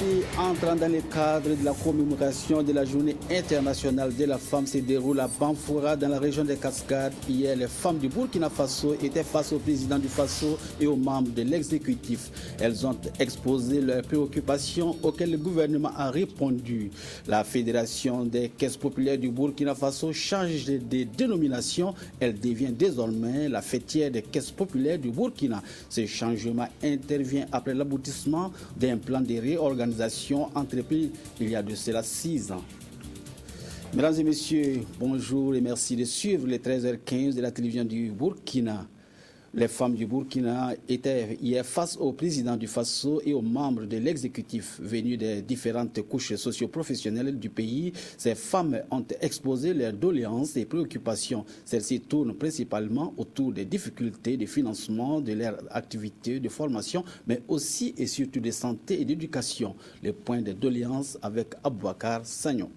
Et entrant dans le cadre de la commémoration de la Journée internationale de la femme se déroule à Banfora dans la région des Cascades. Hier, les femmes du Burkina Faso étaient face au président du Faso et aux membres de l'exécutif. Elles ont exposé leurs préoccupations auxquelles le gouvernement a répondu. La Fédération des caisses populaires du Burkina Faso change de dénomination. Elle devient désormais la fêtière des caisses populaires du Burkina. Ce changement intervient après l'aboutissement d'un plan de réorganisation entrepris il y a de cela 6 ans. Mesdames et messieurs, bonjour et merci de suivre les 13h15 de la télévision du Burkina. Les femmes du Burkina étaient hier face au président du Faso et aux membres de l'exécutif venus des différentes couches socio-professionnelles du pays. Ces femmes ont exposé leurs doléances et préoccupations. Celles-ci tournent principalement autour des difficultés de financement de leurs activités de formation, mais aussi et surtout de santé et d'éducation. Les points de doléances avec Aboubakar Sagnon.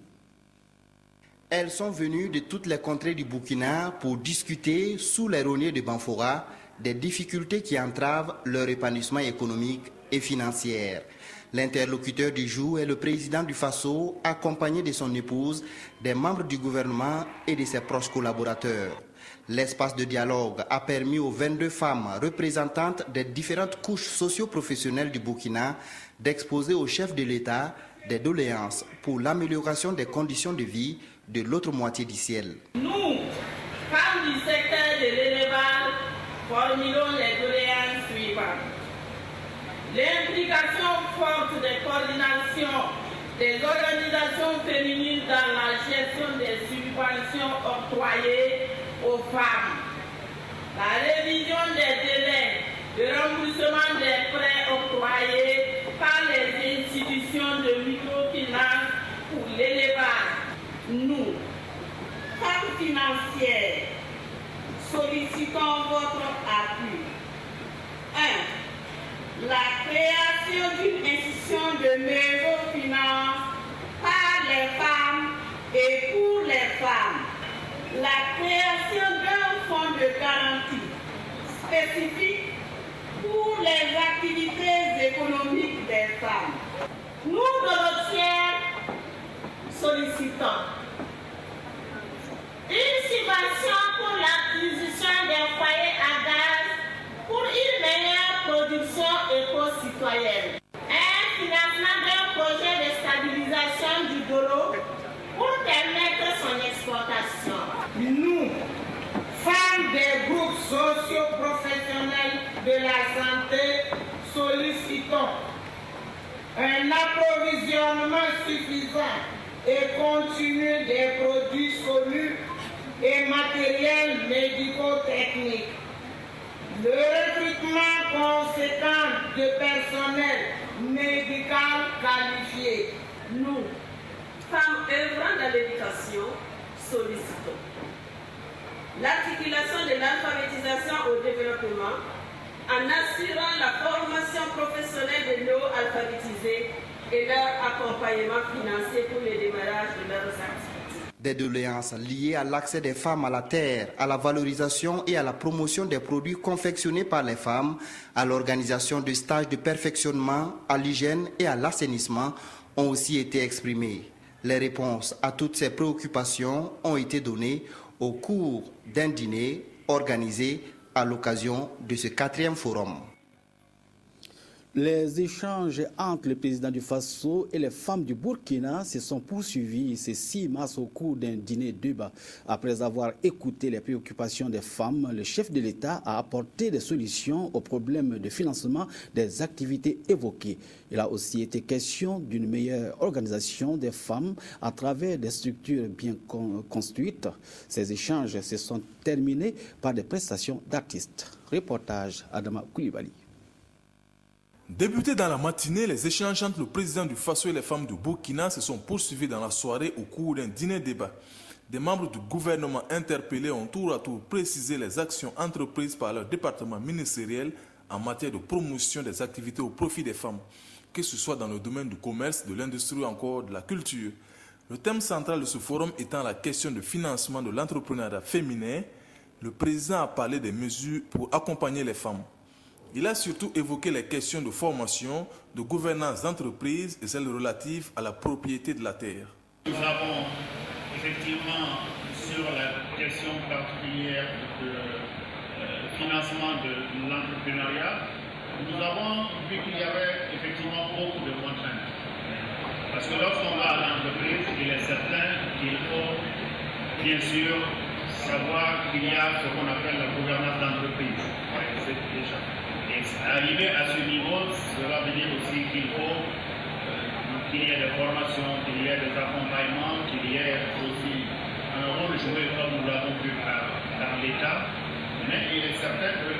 Elles sont venues de toutes les contrées du Burkina pour discuter sous les rogniers de Banfora des difficultés qui entravent leur épanouissement économique et financier. L'interlocuteur du jour est le président du Faso, accompagné de son épouse, des membres du gouvernement et de ses proches collaborateurs. L'espace de dialogue a permis aux 22 femmes représentantes des différentes couches socio-professionnelles du Burkina d'exposer au chef de l'État des doléances pour l'amélioration des conditions de vie de l'autre moitié du ciel. Nous, femmes du secteur de l'élevage, formulons les doléances suivantes. L'implication forte des coordinations des organisations féminines dans la gestion des subventions octroyées aux femmes. La révision des délais de remboursement des prêts octroyés par les institutions de microfinance pour l'élevage. Nous, femmes financières, sollicitons votre appui. 1. La création d'une institution de microfinance par les femmes et pour les femmes. La création d'un fonds de garantie spécifique pour les activités économiques des femmes. Nous, Dorothée, sollicitons une subvention pour l'acquisition d'un foyer à gaz pour une meilleure production éco-citoyenne. Un financement d'un projet de stabilisation du Dolo pour permettre son exportation. Nous, femmes des groupes socio-professionnels de la santé, sollicitons un approvisionnement suffisant et continu des produits solubles et matériels médico-techniques. Le recrutement conséquent de personnel médical qualifié. Nous, femmes œuvrant dans l'éducation, sollicitons l'articulation de l'alphabétisation au développement en assurant la formation professionnelle de néo-alphabétisés et leur accompagnement financier pour le démarrage de leurs activités. Des doléances liées à l'accès des femmes à la terre, à la valorisation et à la promotion des produits confectionnés par les femmes, à l'organisation de stages de perfectionnement, à l'hygiène et à l'assainissement ont aussi été exprimées. Les réponses à toutes ces préoccupations ont été données au cours d'un dîner organisé à l'occasion de ce 4e forum. Les échanges entre le président du Faso et les femmes du Burkina se sont poursuivis ce 6 mars au cours d'un dîner débat. Après avoir écouté les préoccupations des femmes, le chef de l'État a apporté des solutions aux problèmes de financement des activités évoquées. Il a aussi été question d'une meilleure organisation des femmes à travers des structures bien construites. Ces échanges se sont terminés par des prestations d'artistes. Reportage Adama Koulibaly. Débutés dans la matinée, les échanges entre le président du Faso et les femmes du Burkina se sont poursuivis dans la soirée au cours d'un dîner-débat. Des membres du gouvernement interpellés ont tour à tour précisé les actions entreprises par leur département ministériel en matière de promotion des activités au profit des femmes, que ce soit dans le domaine du commerce, de l'industrie ou encore de la culture. Le thème central de ce forum étant la question de financement de l'entrepreneuriat féminin, le président a parlé des mesures pour accompagner les femmes. Il a surtout évoqué les questions de formation, de gouvernance d'entreprise et celles relatives à la propriété de la terre. Nous avons effectivement, sur la question particulière de financement de l'entrepreneuriat, nous avons vu qu'il y avait effectivement beaucoup de contraintes. Parce que lorsqu'on va à l'entreprise, il est certain qu'il faut bien sûr savoir qu'il y a ce qu'on appelle la gouvernance d'entreprise. C'est déjà. Et arriver à ce niveau, cela veut dire aussi qu'il faut qu'il y ait des formations, qu'il y ait des accompagnements, qu'il y ait aussi un rôle joué comme nous l'avons vu par l'État. Mais il est certain que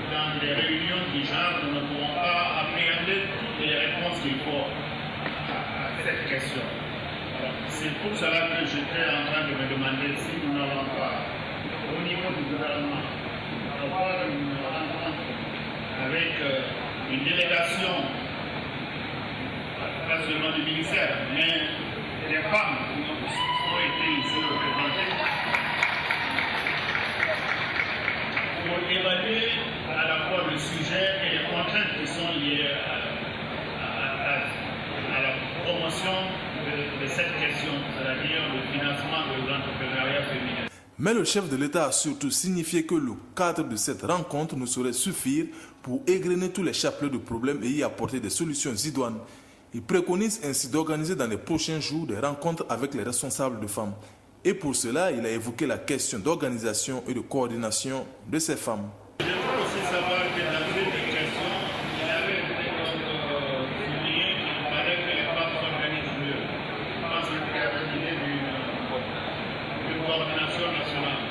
dans des réunions du genre, nous ne pouvons pas appréhender toutes les réponses qu'il faut à cette question. C'est pour cela que j'étais en train de me demander si nous n'allons pas, au niveau du gouvernement, avoir une rencontre avec une délégation, pas seulement du ministère, mais des femmes qui ont été ici représentées, pour évaluer à la fois le sujet et les contraintes qui sont liées à la promotion de cette question, c'est-à-dire le financement de l'entrepreneuriat féminin. Mais le chef de l'État a surtout signifié que le cadre de cette rencontre ne saurait suffire pour égrener tous les chapelets de problèmes et y apporter des solutions idoines. Il préconise ainsi d'organiser dans les prochains jours des rencontres avec les responsables de femmes. Et pour cela, il a évoqué la question d'organisation et de coordination de ces femmes. Je veux aussi savoir que dans cette question, il avait souligné qu'il fallait que les femmes s'organisent mieux. Je pense qu'il y avait l'idée d'une coordination nationale.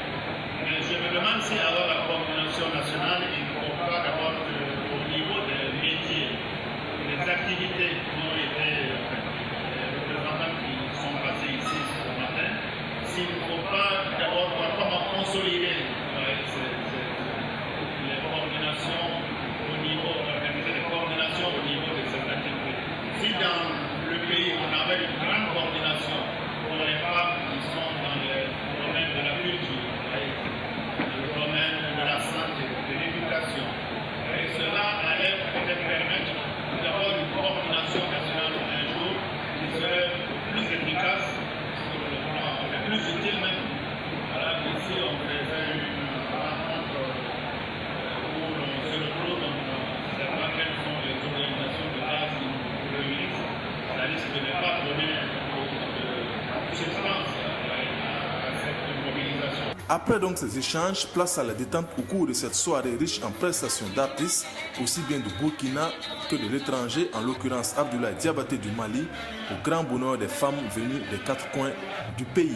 Mais je me demande si alors la coordination nationale, il ne faut pas d'abord au niveau des métiers, des activités qui ont été les représentants qui sont passés ici ce matin, s'il ne faut pas d'abord voir comment consolider les coordinations au niveau, organiser les coordinations au niveau de ces activités. Si dans le pays on avait une grande coordination pour les femmes qui sont dans le domaine de la culture, le domaine de la santé, de l'éducation, et cela allait peut-être permettre d'avoir une coordination nationale un jour qui serait plus efficace sur le plan, plus utile même. Voilà, ici on faisait une rencontre où l'on se retrouve, on ne sait pas quelles sont les organisations de base qui nous réunissent. Ça risque de ne pas donner de substance à cette mobilisation. Après donc ces échanges, place à la détente au cours de cette soirée riche en prestations d'artistes, aussi bien du Burkina que de l'étranger, en l'occurrence Abdoulaye Diabaté du Mali, au grand bonheur des femmes venues des 4 coins du pays.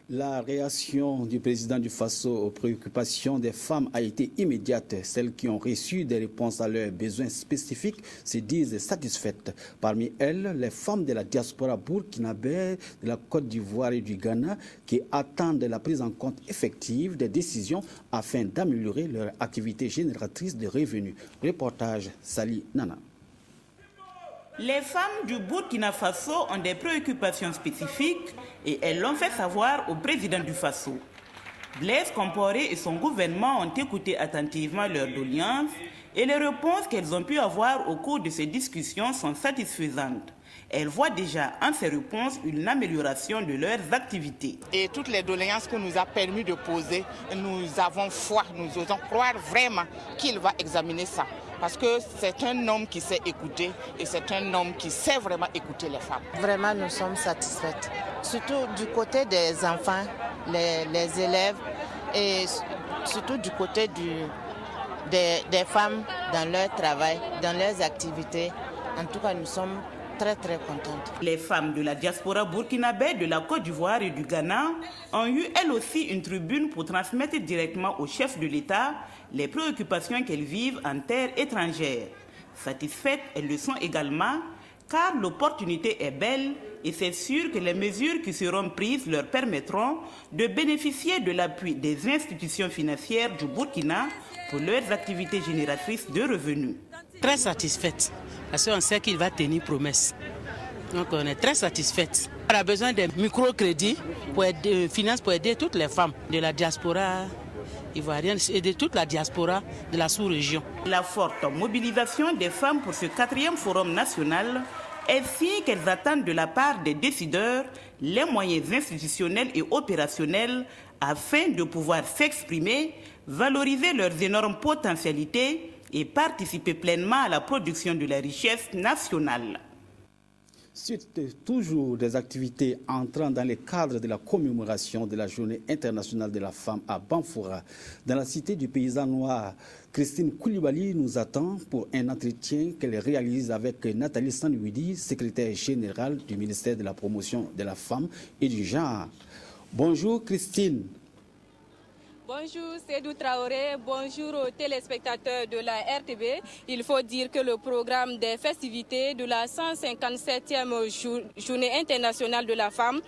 La réaction du président du Faso aux préoccupations des femmes a été immédiate. Celles qui ont reçu des réponses à leurs besoins spécifiques se disent satisfaites. Parmi elles, les femmes de la diaspora burkinabé, de la Côte d'Ivoire et du Ghana qui attendent la prise en compte effective des décisions afin d'améliorer leur activité génératrice de revenus. Reportage Sali Nana. Les femmes du Burkina Faso ont des préoccupations spécifiques et elles l'ont fait savoir au président du Faso. Blaise Compaoré et son gouvernement ont écouté attentivement leurs doléances et les réponses qu'elles ont pu avoir au cours de ces discussions sont satisfaisantes. Elles voient déjà en ces réponses une amélioration de leurs activités. Et toutes les doléances que nous a permis de poser, nous avons foi, nous osons croire vraiment qu'il va examiner ça. Parce que c'est un homme qui sait écouter et c'est un homme qui sait vraiment écouter les femmes. Vraiment, nous sommes satisfaites. Surtout du côté des enfants, les élèves et surtout du côté des femmes dans leur travail, dans leurs activités. En tout cas, nous sommes très contentes. Les femmes de la diaspora burkinabé, de la Côte d'Ivoire et du Ghana ont eu elles aussi une tribune pour transmettre directement au chef de l'État les préoccupations qu'elles vivent en terre étrangère. Satisfaites, elles le sont également car l'opportunité est belle et c'est sûr que les mesures qui seront prises leur permettront de bénéficier de l'appui des institutions financières du Burkina pour leurs activités génératrices de revenus. Très satisfaite, parce qu'on sait qu'il va tenir promesse. Donc on est très satisfaite. On a besoin de microcrédits pour finances pour aider toutes les femmes de la diaspora ivoirienne et de toute la diaspora de la sous-région. La forte mobilisation des femmes pour ce 4e forum national est signe qu'elles attendent de la part des décideurs les moyens institutionnels et opérationnels afin de pouvoir s'exprimer, valoriser leurs énormes potentialités et participer pleinement à la production de la richesse nationale. Suite toujours des activités entrant dans le cadre de la commémoration de la Journée internationale de la femme à Banfoura, dans la cité du paysan noir, Christine Koulibaly nous attend pour un entretien qu'elle réalise avec Nathalie Sanouidi, secrétaire générale du ministère de la Promotion de la Femme et du Genre. Bonjour Christine. Bonjour Sédou Traoré, bonjour aux téléspectateurs de la RTB. Il faut dire que le programme des festivités de la 157e Journée internationale de la femme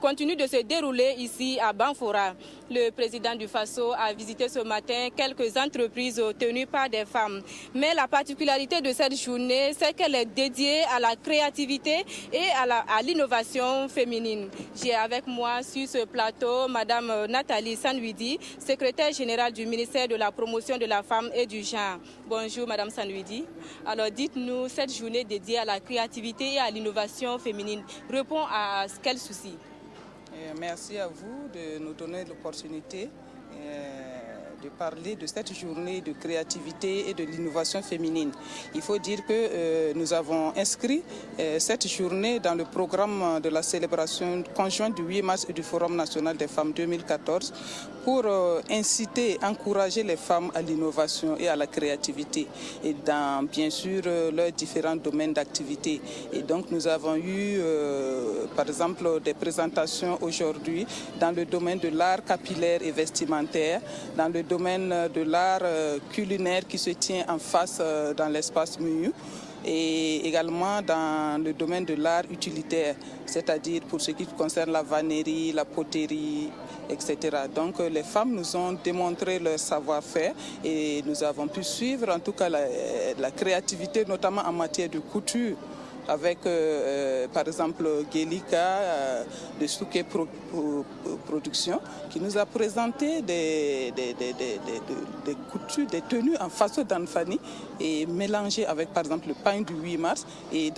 continue de se dérouler ici à Banfoura. Le président du FASO a visité ce matin quelques entreprises tenues par des femmes. Mais la particularité de cette journée, c'est qu'elle est dédiée à la créativité et à l'innovation féminine. J'ai avec moi sur ce plateau Madame Nathalie Sanouidi, secrétaire générale du ministère de la Promotion de la Femme et du Genre. Bonjour Madame Sanouidi. Alors dites-nous, cette journée dédiée à la créativité et à l'innovation féminine répond à quel souci? Merci à vous de nous donner l'opportunité de parler de cette journée de créativité et de l'innovation féminine. Il faut dire que nous avons inscrit cette journée dans le programme de la célébration conjointe du 8 mars et du Forum national des femmes 2014 pour inciter, encourager les femmes à l'innovation et à la créativité et dans bien sûr leurs différents domaines d'activité. Et donc nous avons eu par exemple des présentations aujourd'hui dans le domaine de l'art capillaire et vestimentaire, dans le domaine de l'art culinaire qui se tient en face dans l'espace MUU et également dans le domaine de l'art utilitaire, c'est-à-dire pour ce qui concerne la vannerie, la poterie, etc. Donc les femmes nous ont démontré leur savoir-faire et nous avons pu suivre en tout cas la créativité, notamment en matière de couture, avec par exemple Gelika de Souké Production qui nous a présenté des coutures, des tenues en façon d'Anfani et mélangées avec par exemple le pain du 8 mars et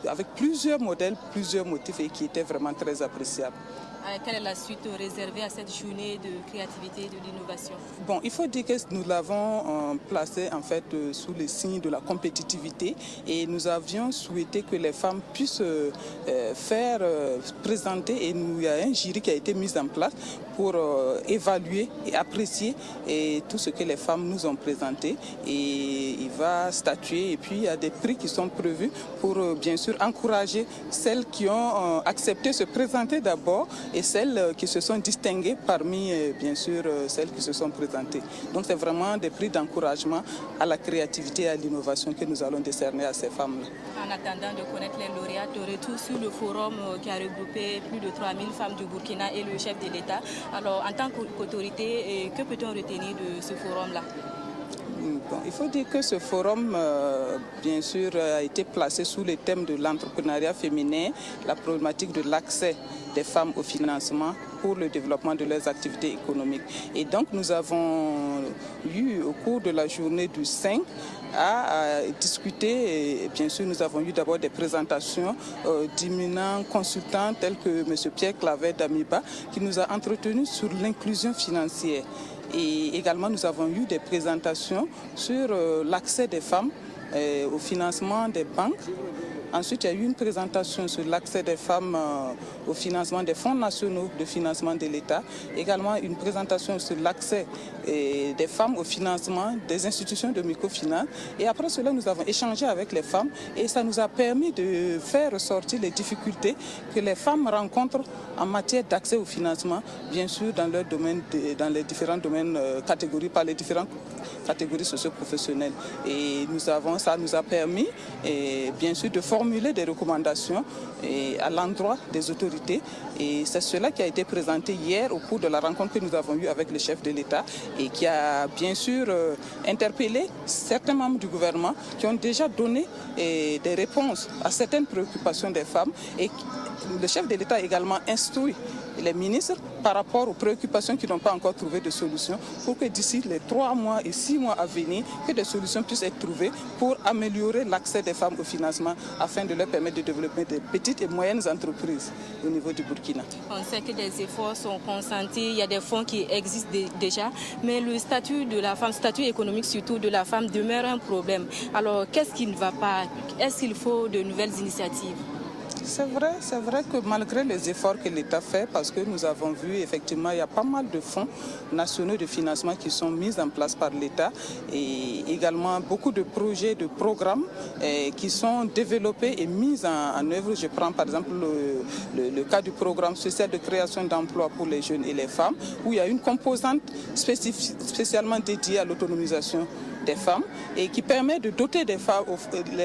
avec plusieurs modèles, plusieurs motifs et qui étaient vraiment très appréciables. Quelle est la suite réservée à cette journée de créativité et de l'innovation? Bon, il faut dire que nous l'avons placé en fait sous le signe de la compétitivité et nous avions souhaité que les femmes puissent présenter et il y a un jury qui a été mis en place pour évaluer et apprécier tout ce que les femmes nous ont présenté et il va statuer et puis il y a des prix qui sont prévus pour bien sûr encourager celles qui ont accepté de se présenter d'abord et celles qui se sont distinguées parmi, bien sûr, celles qui se sont présentées. Donc c'est vraiment des prix d'encouragement à la créativité et à l'innovation que nous allons décerner à ces femmes-là. En attendant de connaître les lauréats, de retour sur le forum qui a regroupé plus de 3000 femmes du Burkina et le chef de l'État. Alors en tant qu'autorité, que peut-on retenir de ce forum-là? Bon, il faut dire que ce forum, bien sûr, a été placé sous le thème de l'entrepreneuriat féminin, la problématique de l'accès des femmes au financement pour le développement de leurs activités économiques. Et donc nous avons eu au cours de la journée du 5 à discuter et bien sûr nous avons eu d'abord des présentations d'éminents consultants tels que M. Pierre Clavet d'Amiba qui nous a entretenus sur l'inclusion financière. Et également, nous avons eu des présentations sur l'accès des femmes au financement des banques. Ensuite, il y a eu une présentation sur l'accès des femmes au financement des fonds nationaux de financement de l'État. Également, une présentation sur l'accès des femmes au financement des institutions de microfinance. Et après cela, nous avons échangé avec les femmes et ça nous a permis de faire ressortir les difficultés que les femmes rencontrent en matière d'accès au financement, bien sûr dans leur domaine, dans les différents domaines catégories, par les différentes catégories socio-professionnelles. Et ça nous a permis, bien sûr, de formuler des recommandations à l'endroit des autorités. Et c'est cela qui a été présenté hier au cours de la rencontre que nous avons eue avec le chef de l'État et qui a bien sûr interpellé certains membres du gouvernement qui ont déjà donné des réponses à certaines préoccupations des femmes. Et le chef de l'État a également instruit les ministres par rapport aux préoccupations qui n'ont pas encore trouvé de solution, pour que d'ici les 3 mois et 6 mois à venir, que des solutions puissent être trouvées pour améliorer l'accès des femmes au financement afin de leur permettre de développer des petites et moyennes entreprises au niveau du Burkina. On sait que des efforts sont consentis, il y a des fonds qui existent déjà, mais le statut de la femme, statut économique surtout de la femme demeure un problème. Alors qu'est-ce qui ne va pas? Est-ce qu'il faut de nouvelles initiatives? C'est vrai que malgré les efforts que l'État fait, parce que nous avons vu effectivement il y a pas mal de fonds nationaux de financement qui sont mis en place par l'État et également beaucoup de projets, de programmes qui sont développés et mis en œuvre. Je prends par exemple le cas du programme social de création d'emplois pour les jeunes et les femmes, où il y a une composante spécialement dédiée à l'autonomisation des femmes et qui permet de doter les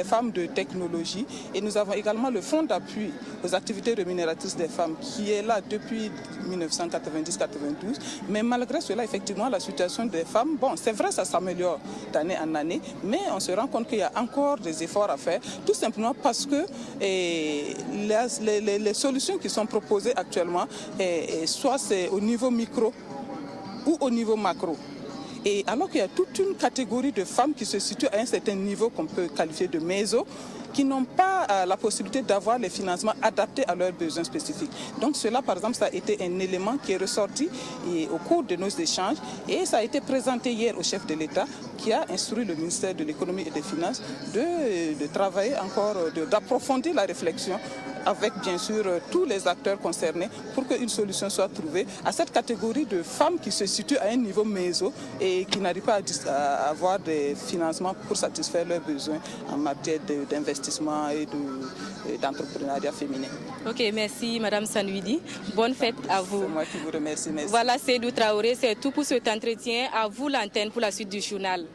femmes de technologie. Et nous avons également le fonds d'appui aux activités rémunératrices des femmes qui est là depuis 1990-92. Mais malgré cela, effectivement, la situation des femmes, bon, c'est vrai, ça s'améliore d'année en année, mais on se rend compte qu'il y a encore des efforts à faire, tout simplement parce que les solutions qui sont proposées actuellement, soit c'est au niveau micro ou au niveau macro. Et alors qu'il y a toute une catégorie de femmes qui se situent à un certain niveau qu'on peut qualifier de méso, qui n'ont pas la possibilité d'avoir les financements adaptés à leurs besoins spécifiques. Donc cela, par exemple, ça a été un élément qui est ressorti au cours de nos échanges et ça a été présenté hier au chef de l'État qui a instruit le ministère de l'Économie et des Finances de travailler encore, d'approfondir la réflexion avec bien sûr tous les acteurs concernés pour qu'une solution soit trouvée à cette catégorie de femmes qui se situent à un niveau méso et qui n'arrivent pas à avoir des financements pour satisfaire leurs besoins en matière d'investissement et d'entrepreneuriat féminin. Ok, merci Madame Sanoudi. Bonne fête à vous. C'est moi qui vous remercie. Merci. Voilà, Seydou Traoré, c'est tout pour cet entretien. À vous l'antenne pour la suite du journal.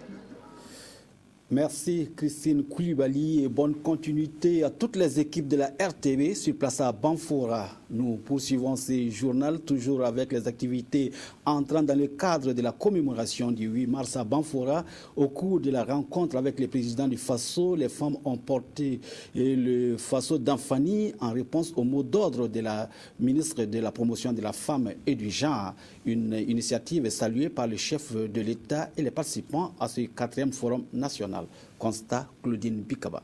Merci Christine Koulibaly et bonne continuité à toutes les équipes de la RTB sur place à Banfora. Nous poursuivons ce journal toujours avec les activités entrant dans le cadre de la commémoration du 8 mars à Banfora. Au cours de la rencontre avec le président du Faso, les femmes ont porté le Faso d'Anfani en réponse au mot d'ordre de la ministre de la Promotion de la Femme et du Genre. Une initiative saluée par le chef de l'État et les participants à ce 4e forum national. Constat Claudine Bikaba.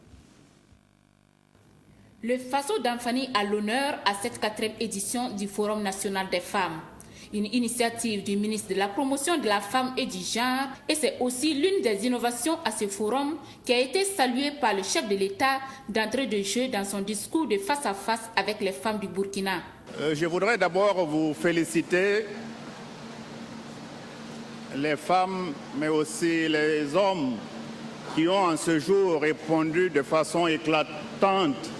Le Faso d'Anfani a l'honneur à cette 4e édition du Forum national des femmes. Une initiative du ministre de la Promotion de la Femme et du Genre, et c'est aussi l'une des innovations à ce forum qui a été saluée par le chef de l'État d'entrée de jeu dans son discours de face à face avec les femmes du Burkina. Je voudrais d'abord vous féliciter, les femmes, mais aussi les hommes qui ont en ce jour répondu de façon éclatante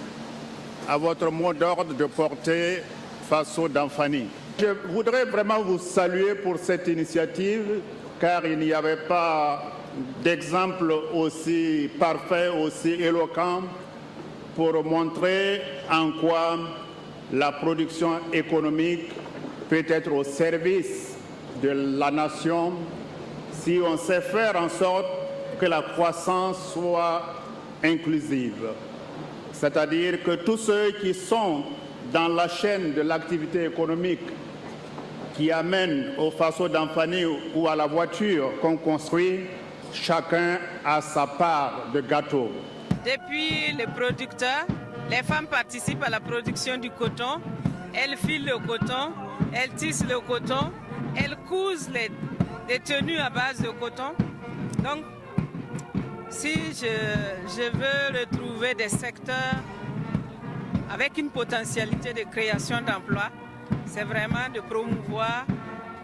à votre mot d'ordre de porter Faso d'Anfani. Je voudrais vraiment vous saluer pour cette initiative, car il n'y avait pas d'exemple aussi parfait, aussi éloquent pour montrer en quoi la production économique peut être au service de la nation si on sait faire en sorte que la croissance soit inclusive. C'est-à-dire que tous ceux qui sont dans la chaîne de l'activité économique qui amène au Faso d'Anfani ou à la voiture qu'on construit, chacun a sa part de gâteau. Depuis les producteurs, les femmes participent à la production du coton, elles filent le coton, elles tissent le coton, elles cousent les tenues à base de coton. Donc, si je veux retrouver des secteurs avec une potentialité de création d'emplois, c'est vraiment de promouvoir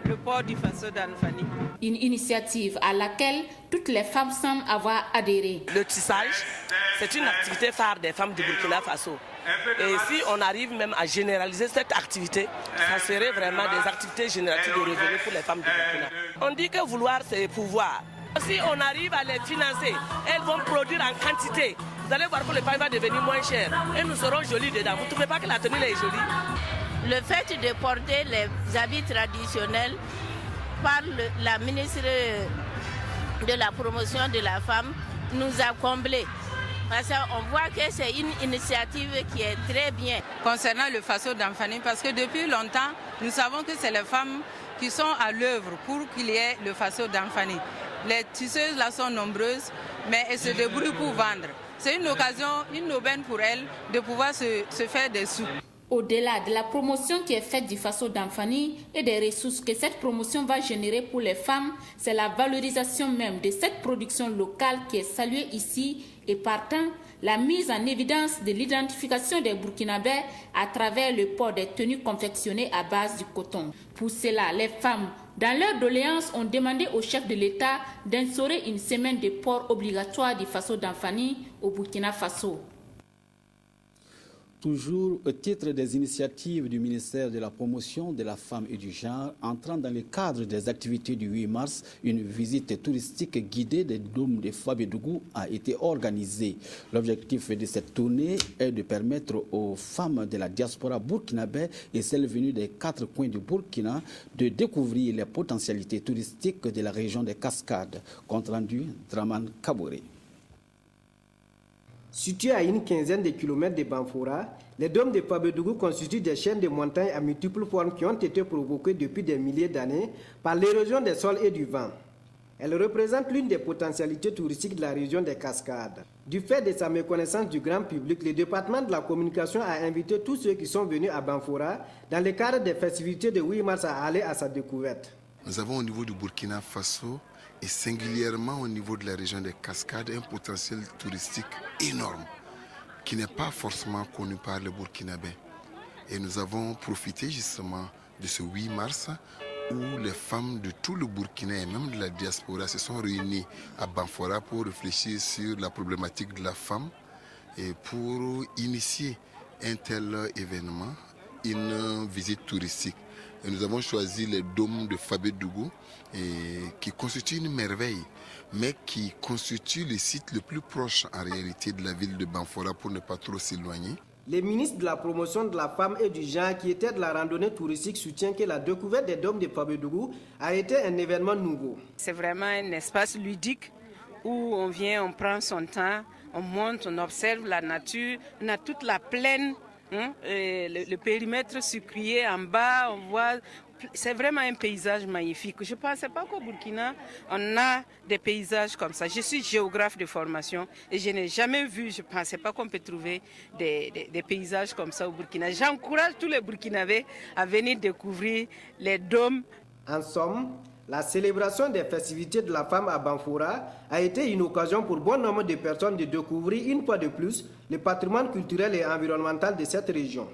le port du Faso d'Anfani. Une initiative à laquelle toutes les femmes semblent avoir adhéré. Le tissage, c'est une activité phare des femmes du Burkina Faso. Et si on arrive même à généraliser cette activité, ça serait vraiment des activités génératives de revenus pour les femmes du Burkina. On dit que vouloir, c'est pouvoir. Si on arrive à les financer, elles vont produire en quantité. Vous allez voir que le pain va devenir moins cher et nous serons jolis dedans. Vous ne trouvez pas que la tenue est jolie? Le fait de porter les habits traditionnels par la ministre de la Promotion de la Femme nous a comblés. Parce qu'on voit que c'est une initiative qui est très bien. Concernant le Faso d'Anfani, parce que depuis longtemps, nous savons que c'est les femmes qui sont à l'œuvre pour qu'il y ait le Faso d'Anfani. Les tisseuses là sont nombreuses, mais elles se débrouillent pour vendre. C'est une occasion, une aubaine pour elles de pouvoir se faire des sous. Au-delà de la promotion qui est faite du Faso d'Anfani et des ressources que cette promotion va générer pour les femmes, c'est la valorisation même de cette production locale qui est saluée ici et partant la mise en évidence de l'identification des Burkinabés à travers le port des tenues confectionnées à base du coton. Pour cela, les femmes, dans leur doléance, ont demandé au chef de l'État d'instaurer une semaine de port obligatoire du Faso d'Anfani au Burkina Faso. Toujours au titre des initiatives du ministère de la Promotion de la Femme et du Genre, entrant dans le cadre des activités du 8 mars, une visite touristique guidée des dômes de Fabédougou a été organisée. L'objectif de cette tournée est de permettre aux femmes de la diaspora burkinabé et celles venues des 4 coins du Burkina de découvrir les potentialités touristiques de la région des Cascades. Compte rendu, Draman Kabouré. Situés à une quinzaine de kilomètres de Banfora, les dômes de Fabédougou constituent des chaînes de montagnes à multiples formes qui ont été provoquées depuis des milliers d'années par l'érosion des sols et du vent. Elles représentent l'une des potentialités touristiques de la région des Cascades. Du fait de sa méconnaissance du grand public, le département de la communication a invité tous ceux qui sont venus à Banfora dans le cadre des festivités de 8 mars à aller à sa découverte. Nous avons au niveau du Burkina Faso et singulièrement au niveau de la région des Cascades un potentiel touristique énorme qui n'est pas forcément connu par les Burkinabés. Et nous avons profité justement de ce 8 mars où les femmes de tout le Burkina et même de la diaspora se sont réunies à Banfora pour réfléchir sur la problématique de la femme et pour initier un tel événement, une visite touristique. Et nous avons choisi les dômes de Fabédougou qui constituent une merveille, mais qui constituent le site le plus proche en réalité de la ville de Banfora pour ne pas trop s'éloigner. Le ministre de la Promotion de la Femme et du Genre, qui était de la randonnée touristique, soutient que la découverte des dômes de Fabédougou a été un événement nouveau. C'est vraiment un espace ludique où on vient, on prend son temps, on monte, on observe la nature, on a toute la plaine. Le périmètre sucrier en bas, on voit, c'est vraiment un paysage magnifique. Je ne pensais pas qu'au Burkina, on a des paysages comme ça. Je suis géographe de formation et je n'ai jamais vu, je ne pensais pas qu'on peut trouver des paysages comme ça au Burkina. J'encourage tous les Burkinabés à venir découvrir les dômes. En somme, la célébration des festivités de la femme à Banfora a été une occasion pour bon nombre de personnes de découvrir une fois de plus le patrimoine culturel et environnemental de cette région.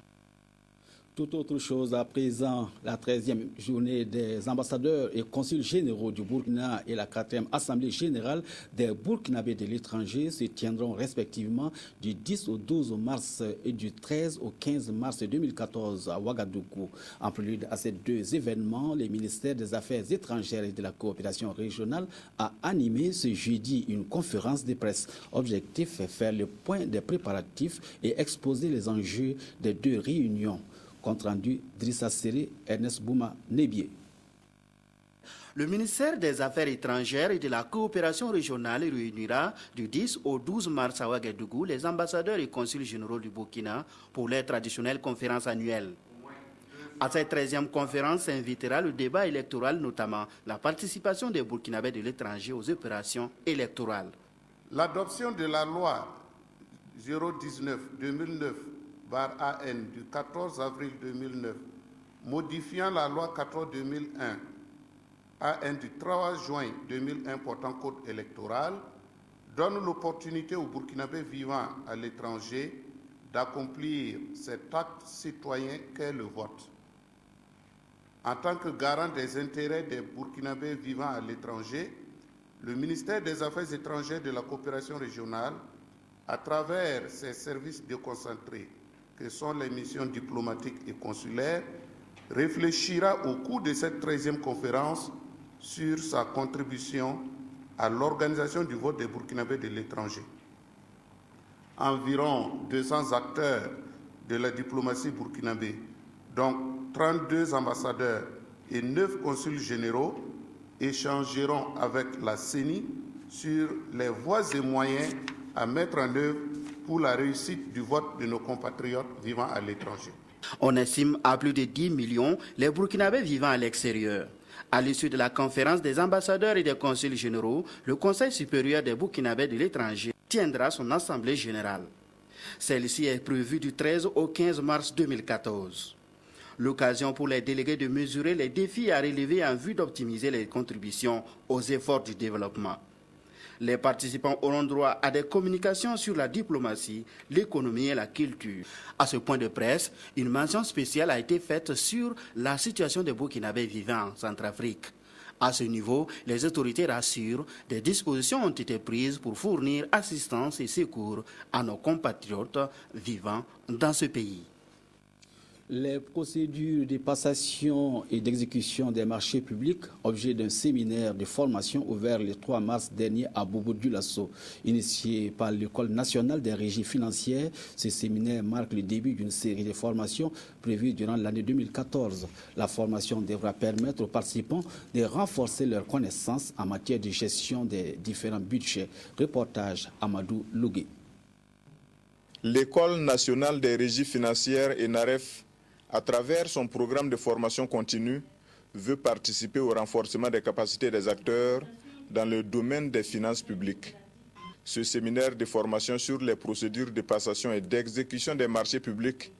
Tout autre chose à présent, la 13e journée des ambassadeurs et consuls généraux du Burkina et la 4e assemblée générale des Burkinabés de l'étranger se tiendront respectivement du 10 au 12 mars et du 13 au 15 mars 2014 à Ouagadougou. En prélude à ces deux événements, le ministère des Affaires étrangères et de la coopération régionale a animé ce jeudi une conférence de presse. Objectif, faire le point des préparatifs et exposer les enjeux des deux réunions. Compte rendu, Drissa Séré, Ernest Bouma, Nébié. Le ministère des Affaires étrangères et de la coopération régionale réunira du 10 au 12 mars à Ouagadougou les ambassadeurs et consuls généraux du Burkina pour leur traditionnelle conférence annuelle. À cette 13e conférence s'invitera le débat électoral, notamment la participation des Burkinabés de l'étranger aux opérations électorales. L'adoption de la loi 019-2009 AN du 14 avril 2009, modifiant la loi 14-2001 AN du 3 juin 2001 portant code électoral, donne l'opportunité aux Burkinabés vivant à l'étranger d'accomplir cet acte citoyen qu'est le vote. En tant que garant des intérêts des Burkinabés vivant à l'étranger, le ministère des Affaires étrangères de la coopération régionale, à travers ses services déconcentrés, que sont les missions diplomatiques et consulaires, réfléchira au cours de cette 13e conférence sur sa contribution à l'organisation du vote des Burkinabés de l'étranger. Environ 200 acteurs de la diplomatie burkinabé, donc 32 ambassadeurs et 9 consuls généraux, échangeront avec la CENI sur les voies et moyens à mettre en œuvre pour la réussite du vote de nos compatriotes vivant à l'étranger. On estime à plus de 10 millions les Burkinabés vivant à l'extérieur. À l'issue de la conférence des ambassadeurs et des consuls généraux, le Conseil supérieur des Burkinabés de l'étranger tiendra son assemblée générale. Celle-ci est prévue du 13 au 15 mars 2014. L'occasion pour les délégués de mesurer les défis à relever en vue d'optimiser les contributions aux efforts du développement. Les participants auront droit à des communications sur la diplomatie, l'économie et la culture. À ce point de presse, une mention spéciale a été faite sur la situation des Burkinabés vivant en Centrafrique. À ce niveau, les autorités rassurent, des dispositions ont été prises pour fournir assistance et secours à nos compatriotes vivant dans ce pays. Les procédures de passation et d'exécution des marchés publics, objet d'un séminaire de formation ouvert le 3 mars dernier à Bobo-Dioulasso, initié par l'École nationale des régies financières. Ce séminaire marque le début d'une série de formations prévues durant l'année 2014. La formation devra permettre aux participants de renforcer leurs connaissances en matière de gestion des différents budgets. Reportage Amadou Lougué. L'École nationale des régies financières ENAREF, à travers son programme de formation continue, veut participer au renforcement des capacités des acteurs dans le domaine des finances publiques. Ce séminaire de formation sur les procédures de passation et d'exécution des marchés publics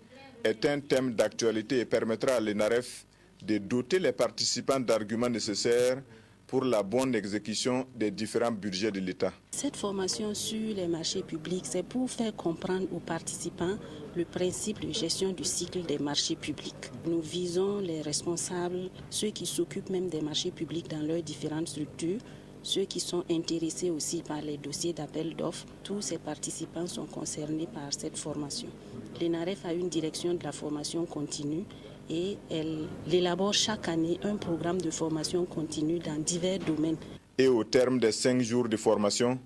est un thème d'actualité et permettra à l'ENAREF de doter les participants d'arguments nécessaires pour la bonne exécution des différents budgets de l'État. Cette formation sur les marchés publics, c'est pour faire comprendre aux participants le principe de gestion du cycle des marchés publics. Nous visons les responsables, ceux qui s'occupent même des marchés publics dans leurs différentes structures, ceux qui sont intéressés aussi par les dossiers d'appel d'offres. Tous ces participants sont concernés par cette formation. L'ENAREF a une direction de la formation continue et elle élabore chaque année un programme de formation continue dans divers domaines. Et au terme des 5 jours de formation,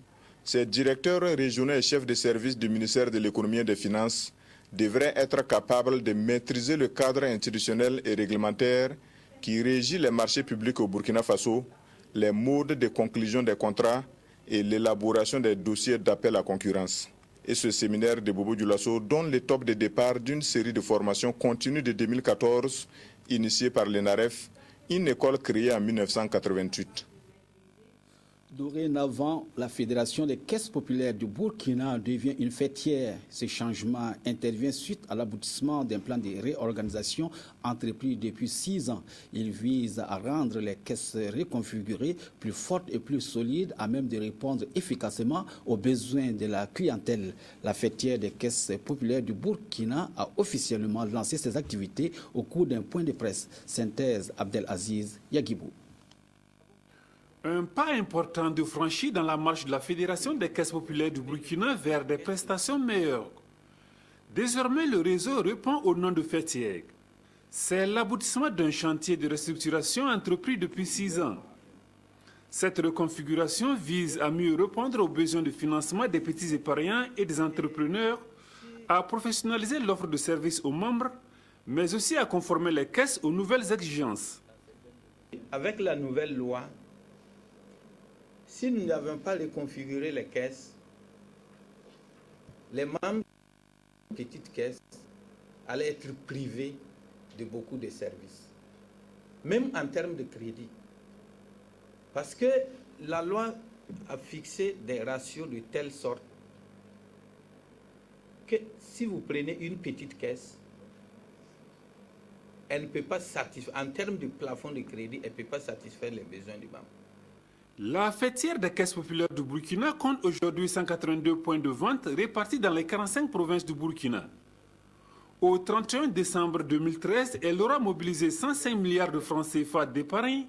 ces directeurs régionaux et chefs de service du ministère de l'économie et des finances devraient être capables de maîtriser le cadre institutionnel et réglementaire qui régit les marchés publics au Burkina Faso, les modes de conclusion des contrats et l'élaboration des dossiers d'appel à concurrence. Et ce séminaire de Bobo-Dioulasso donne l'étape de départ d'une série de formations continues de 2014, initiée par l'ENAREF, une école créée en 1988. Dorénavant, la Fédération des caisses populaires du Burkina devient une fêtière. Ce changement intervient suite à l'aboutissement d'un plan de réorganisation entrepris depuis 6 ans. Il vise à rendre les caisses reconfigurées plus fortes et plus solides, à même de répondre efficacement aux besoins de la clientèle. La fêtière des caisses populaires du Burkina a officiellement lancé ses activités au cours d'un point de presse. Synthèse Abdelaziz Yagibou. Un pas important de franchi dans la marche de la Fédération des caisses populaires du Burkina vers des prestations meilleures. Désormais, le réseau répond au nom de fêtière. C'est l'aboutissement d'un chantier de restructuration entrepris depuis 6 ans. Cette reconfiguration vise à mieux répondre aux besoins de financement des petits épargnants et des entrepreneurs, à professionnaliser l'offre de services aux membres, mais aussi à conformer les caisses aux nouvelles exigences. Avec la nouvelle loi, si nous n'avons pas reconfiguré les caisses, les membres des petites caisses allaient être privés de beaucoup de services, même en termes de crédit. Parce que la loi a fixé des ratios de telle sorte que si vous prenez une petite caisse, elle ne peut pas satisfaire, en termes de plafond de crédit, elle ne peut pas satisfaire les besoins du membre. La fêtière des caisses populaires du Burkina compte aujourd'hui 182 points de vente répartis dans les 45 provinces du Burkina. Au 31 décembre 2013, elle aura mobilisé 105 milliards de francs CFA d'épargne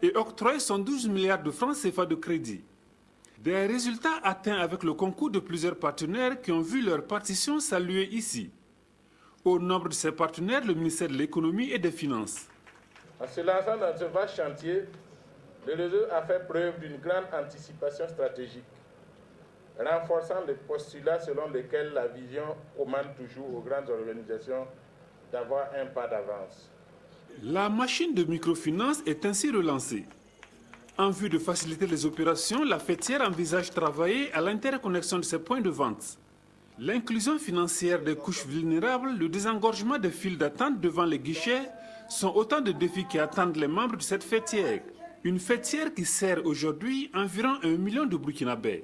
et octroyé 112 milliards de francs CFA de crédit. Des résultats atteints avec le concours de plusieurs partenaires qui ont vu leur partition saluée ici. Au nombre de ces partenaires, le ministère de l'économie et des finances. En se lançant dans ce vaste chantier, le réseau a fait preuve d'une grande anticipation stratégique, renforçant les postulats selon lesquels la vision commande toujours aux grandes organisations d'avoir un pas d'avance. La machine de microfinance est ainsi relancée. En vue de faciliter les opérations, la fêtière envisage de travailler à l'interconnexion de ces points de vente. L'inclusion financière des couches vulnérables, le désengorgement des files d'attente devant les guichets sont autant de défis qui attendent les membres de cette fêtière. Une fêtière qui sert aujourd'hui environ 1 million de Burkinabés.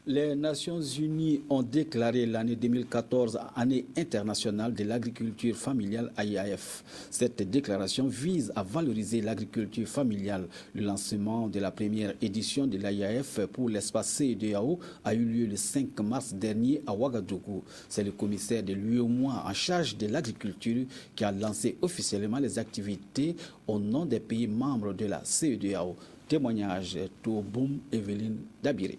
Les Nations Unies ont déclaré l'année 2014 année internationale de l'agriculture familiale AIAF. Cette déclaration vise à valoriser l'agriculture familiale. Le lancement de la première édition de l'AIAF pour l'espace CEDEAO a eu lieu le 5 mars dernier à Ouagadougou. C'est le commissaire de l'UEMOA en charge de l'agriculture qui a lancé officiellement les activités au nom des pays membres de la CEDEAO. Témoignage Touboum Evelyne Dabiré.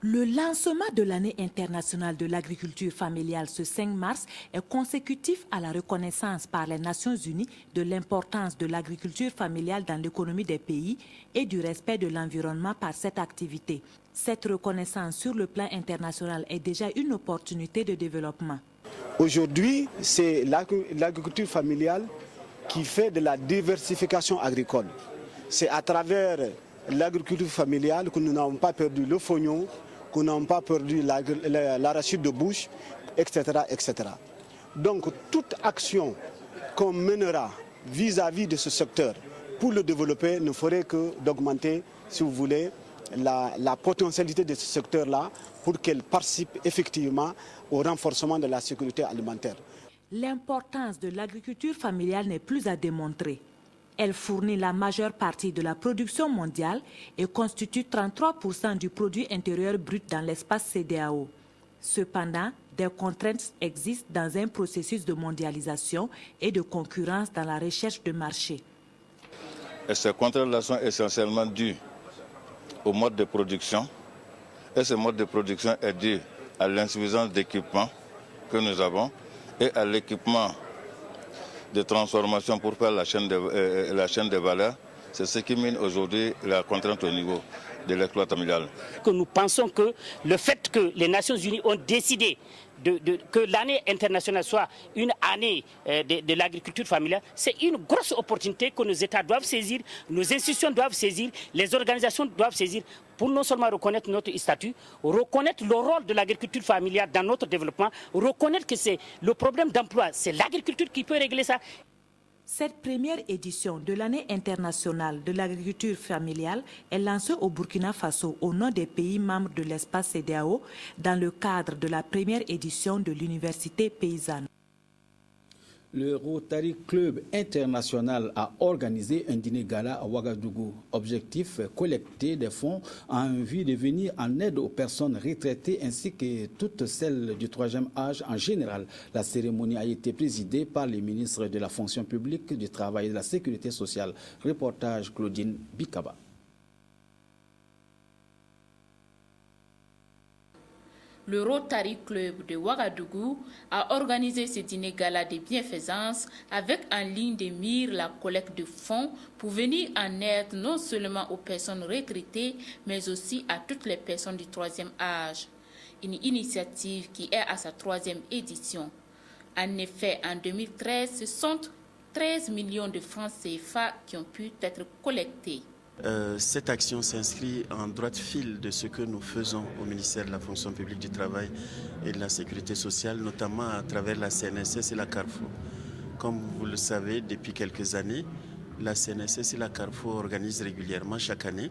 Le lancement de l'année internationale de l'agriculture familiale ce 5 mars est consécutif à la reconnaissance par les Nations Unies de l'importance de l'agriculture familiale dans l'économie des pays et du respect de l'environnement par cette activité. Cette reconnaissance sur le plan international est déjà une opportunité de développement. Aujourd'hui, c'est l'agriculture familiale qui fait de la diversification agricole. C'est à travers l'agriculture familiale que nous n'avons pas perdu le fognon, qu'on n'a pas perdu l'arachide de bouche, etc., etc. Donc toute action qu'on mènera vis-à-vis de ce secteur pour le développer ne ferait que d'augmenter, si vous voulez, la potentialité de ce secteur-là pour qu'elle participe effectivement au renforcement de la sécurité alimentaire. L'importance de l'agriculture familiale n'est plus à démontrer. Elle fournit la majeure partie de la production mondiale et constitue 33% du produit intérieur brut dans l'espace CEDEAO. Cependant, des contraintes existent dans un processus de mondialisation et de concurrence dans la recherche de marché. Et ces contraintes sont essentiellement dues au mode de production. Et ce mode de production est dû à l'insuffisance d'équipement que nous avons et à l'équipement de transformation pour faire la chaîne de valeur. C'est ce qui mine aujourd'hui la contrainte au niveau de l'exploit familial. Nous pensons que le fait que les Nations Unies ont décidé que l'année internationale soit une année de l'agriculture familiale, c'est une grosse opportunité que nos États doivent saisir, nos institutions doivent saisir, les organisations doivent saisir pour non seulement reconnaître notre statut, reconnaître le rôle de l'agriculture familiale dans notre développement, reconnaître que c'est le problème d'emploi, c'est l'agriculture qui peut régler ça. Cette première édition de l'année internationale de l'agriculture familiale est lancée au Burkina Faso au nom des pays membres de l'espace CEDEAO dans le cadre de la première édition de l'université paysanne. Le Rotary Club International a organisé un dîner gala à Ouagadougou. Objectif, collecter des fonds en vue de venir en aide aux personnes retraitées ainsi que toutes celles du troisième âge en général. La cérémonie a été présidée par le ministre de la Fonction publique, du Travail et de la Sécurité sociale. Reportage Claudine Bikaba. Le Rotary Club de Ouagadougou a organisé ce dîner gala de bienfaisance avec en ligne de mire la collecte de fonds pour venir en aide non seulement aux personnes retraitées, mais aussi à toutes les personnes du troisième âge. Une initiative qui est à sa 3e édition. En effet, en 2013, ce sont 13 millions de francs CFA qui ont pu être collectés. Cette action s'inscrit en droite fil de ce que nous faisons au ministère de la Fonction publique du Travail et de la Sécurité sociale, notamment à travers la CNSS et la Carrefour. Comme vous le savez, depuis quelques années, la CNSS et la Carrefour organisent régulièrement chaque année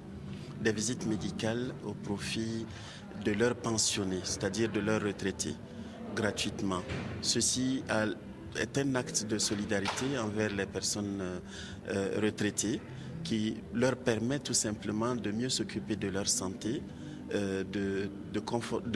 des visites médicales au profit de leurs pensionnés, c'est-à-dire de leurs retraités, gratuitement. Ceci est un acte de solidarité envers les personnes retraitées, qui leur permet tout simplement de mieux s'occuper de leur santé, de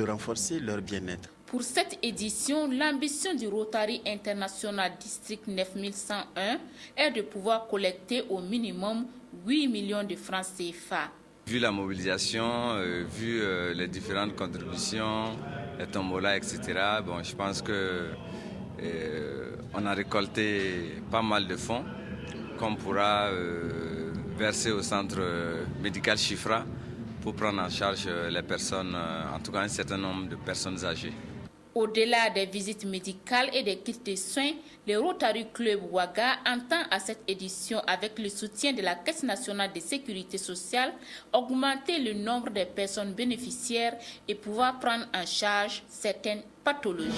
renforcer leur bien-être. Pour cette édition, l'ambition du Rotary International District 9101 est de pouvoir collecter au minimum 8 millions de francs CFA. Vu la mobilisation, vu les différentes contributions, les tombolas, etc., bon, je pense qu'on a récolté pas mal de fonds qu'on pourra verser au centre médical Chifra pour prendre en charge les personnes, en tout cas un certain nombre de personnes âgées. Au-delà des visites médicales et des kits de soins, le Rotary Club Ouaga entend à cette édition, avec le soutien de la Caisse nationale de sécurité sociale, augmenter le nombre de personnes bénéficiaires et pouvoir prendre en charge certaines pathologies.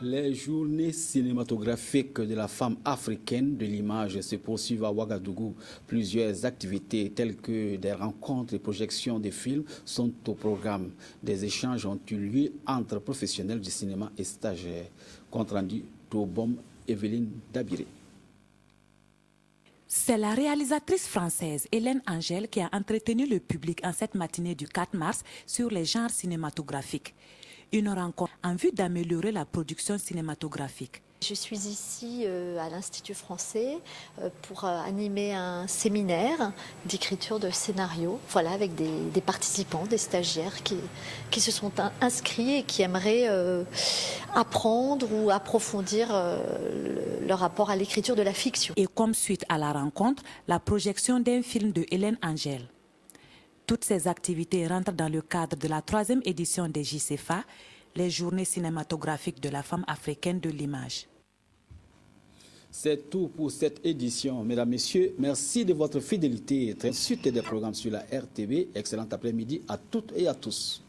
Les journées cinématographiques de la femme africaine de l'image se poursuivent à Ouagadougou. Plusieurs activités telles que des rencontres et projections de films sont au programme. Des échanges ont eu lieu entre professionnels du cinéma et stagiaires. Compte rendu d'Obom Evelyne Dabiré. C'est la réalisatrice française Hélène Angèle qui a entretenu le public en cette matinée du 4 mars sur les genres cinématographiques. Une rencontre en vue d'améliorer la production cinématographique. Je suis ici à l'Institut français pour animer un séminaire d'écriture de scénario, voilà, avec des participants, des stagiaires qui se sont inscrits et qui aimeraient apprendre ou approfondir leur rapport à l'écriture de la fiction. Et comme suite à la rencontre, la projection d'un film de Hélène Angèle. Toutes ces activités rentrent dans le cadre de la 3e édition des JCFA, les journées cinématographiques de la femme africaine de l'image. C'est tout pour cette édition. Mesdames, Messieurs, merci de votre fidélité. Suite des programmes sur la RTB. Excellent après-midi à toutes et à tous.